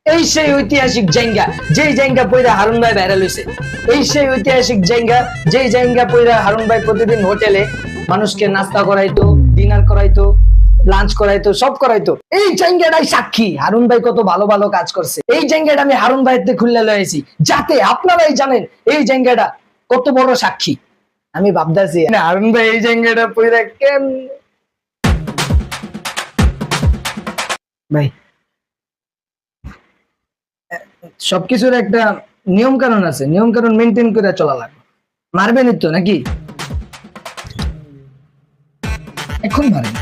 এই সেই ঐতিহাসিক জায়গা, যেই জায়গা পয়রা হারুন ভাই ভাইরাল হইছে। এই সেই ঐতিহাসিক জায়গা, যেই জায়গা পয়রা হারুন ভাই প্রতিদিন হোটেলে মানুষকে নাস্তা করাইতো, ডিনার করাইতো, লাঞ্চ করাইতো, সব করাইতো। এই জায়গাটাই সাক্ষী হারুন ভাই কত ভালো ভালো কাজ করছে। এই জায়গাটা আমি হারুন ভাইতে খুললে লয়েছি, যাতে আপনারাই জানেন এই জায়গাটা কত বড় সাক্ষী। আমি ভাবতেছি হারুন ভাই এই জায়গাটা পয়রা কেন ভাই, সবকিছুর একটা নিয়ম কানুন আছে, নিয়ম কানুন মেনটেন করে চলা লাগবে। মারবেনই তো নাকি? এখন মারেন।